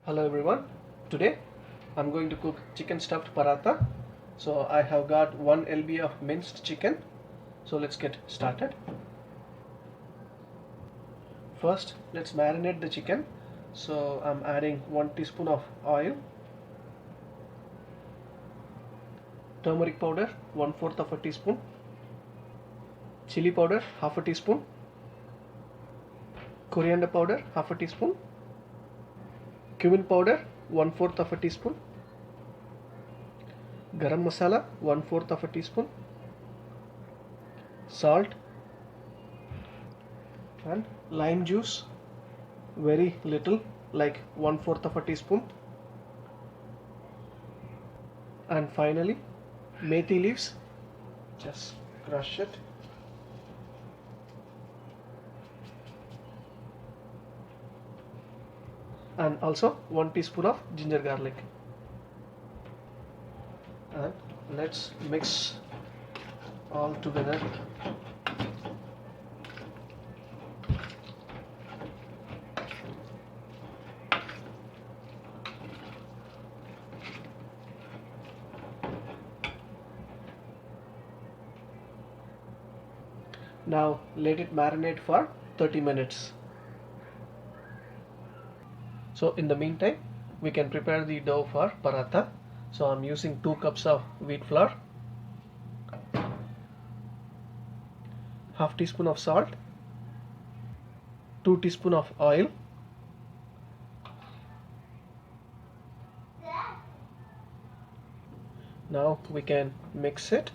Hello everyone. Today I'm going to cook chicken stuffed paratha. So I have got 1 lb of minced chicken. So let's get started. First let's marinate the chicken. So I'm adding 1 teaspoon of oil, turmeric powder 1/4 of a teaspoon, chili powder half a teaspoon, coriander powder half a teaspoon, cumin powder 1/4 of a teaspoon, garam masala 1/4 of a teaspoon, salt and lime juice very little, like 1/4 of a teaspoon, and finally methi leaves, just crush it, and also 1 teaspoon of ginger garlic, and let's mix all together. Now let it marinate for 30 minutes. So in the meantime we can prepare the dough for paratha. So I'm using 2 cups of wheat flour, half teaspoon of salt, 2 teaspoon of oil, now we can mix it.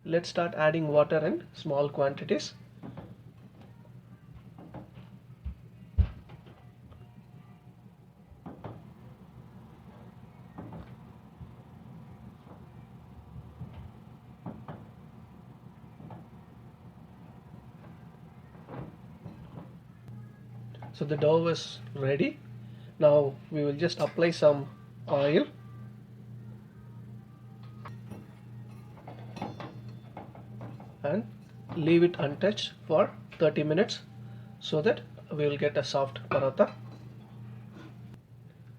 Let's start adding water in small quantities. So the dough is ready. Now we will just apply some oil and leave it untouched for 30 minutes so that we will get a soft paratha.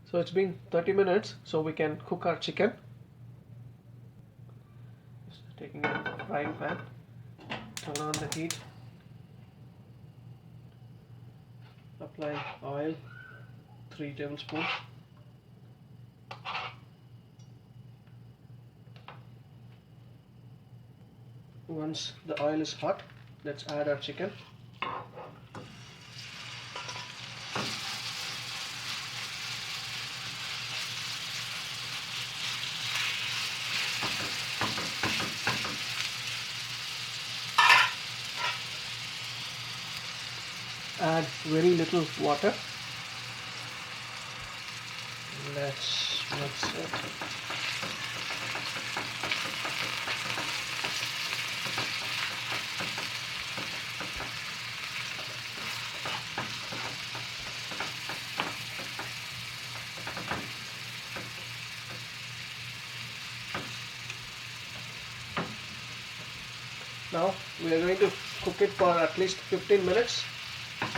So it's been 30 minutes, so we can cook our chicken. Just taking a frying pan, turn on the heat, apply oil 3 tablespoons, once the oil is hot, let's add our chicken. Add very little water. Let's mix it. Now we are going to cook it for at least 15 minutes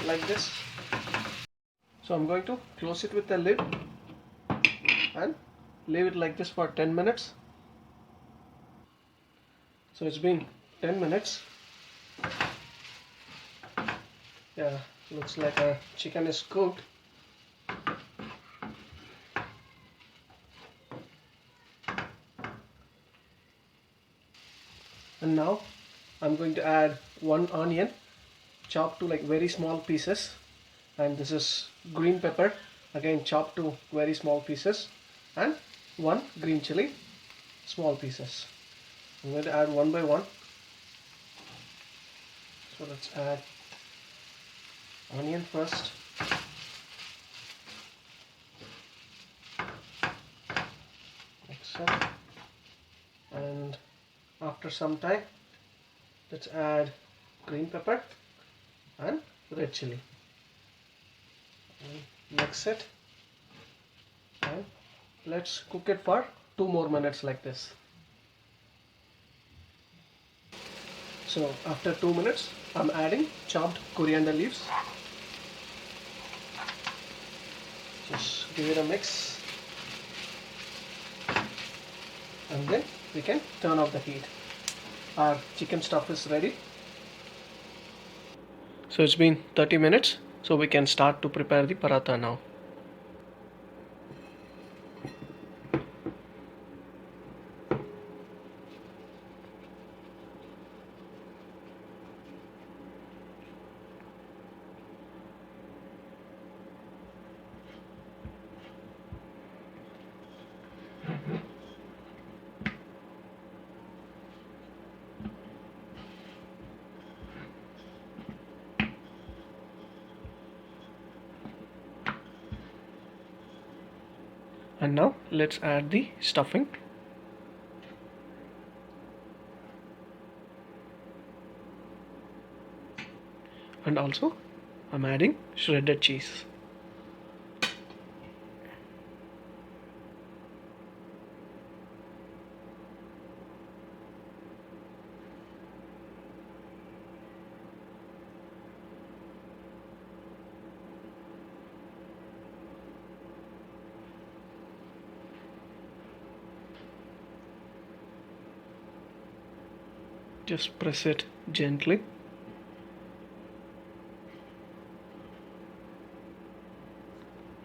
like this. So I'm going to close it with the lid and leave it like this for 10 minutes. So it's been 10 minutes. Yeah, looks like our chicken is cooked. And now I'm going to add 1 onion chopped to like very small pieces, and this is green pepper again chopped to very small pieces, and 1 green chili small pieces. I'm going to add one by one. So let's add onion first, mix it, and after some time let's add green pepper and red chili, and mix it, and let's cook it for 2 more minutes like this. So after 2 minutes I'm adding chopped coriander leaves. Just give it a mix, and then we can turn off the heat. Our chicken stuff is ready. So it's been 30 minutes, so we can start to prepare the paratha now. And now let's add the stuffing. And also I'm adding shredded cheese. Just press it gently.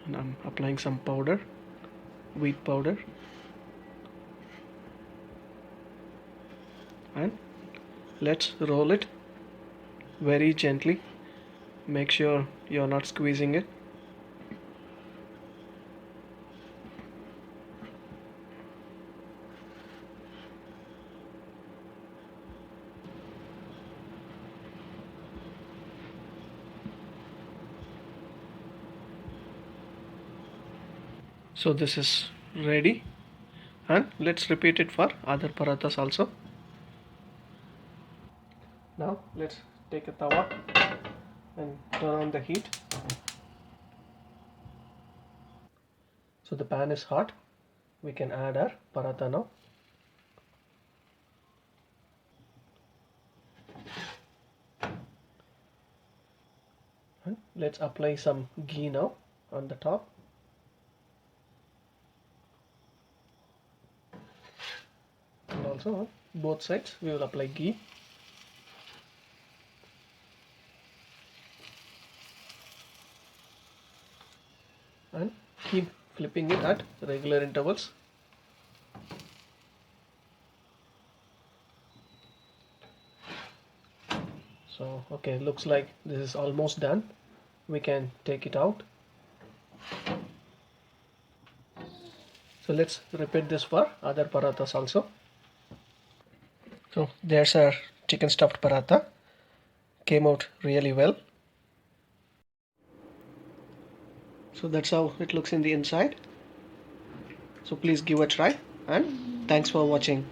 And I'm applying some powder, wheat powder. And let's roll it very gently. Make sure you're not squeezing it. So this is ready, and let's repeat it for other parathas also. Now let's take a tawa and turn on the heat. So the pan is hot. We can add our paratha now. And let's apply some ghee now on the top. And also on both sides we will apply ghee. And keep flipping it at regular intervals. So okay, looks like this is almost done. We can take it out. So let's repeat this for other parathas also. So there's our chicken stuffed paratha. Came out really well. So that's how it looks in the inside. So please give a try, and thanks for watching.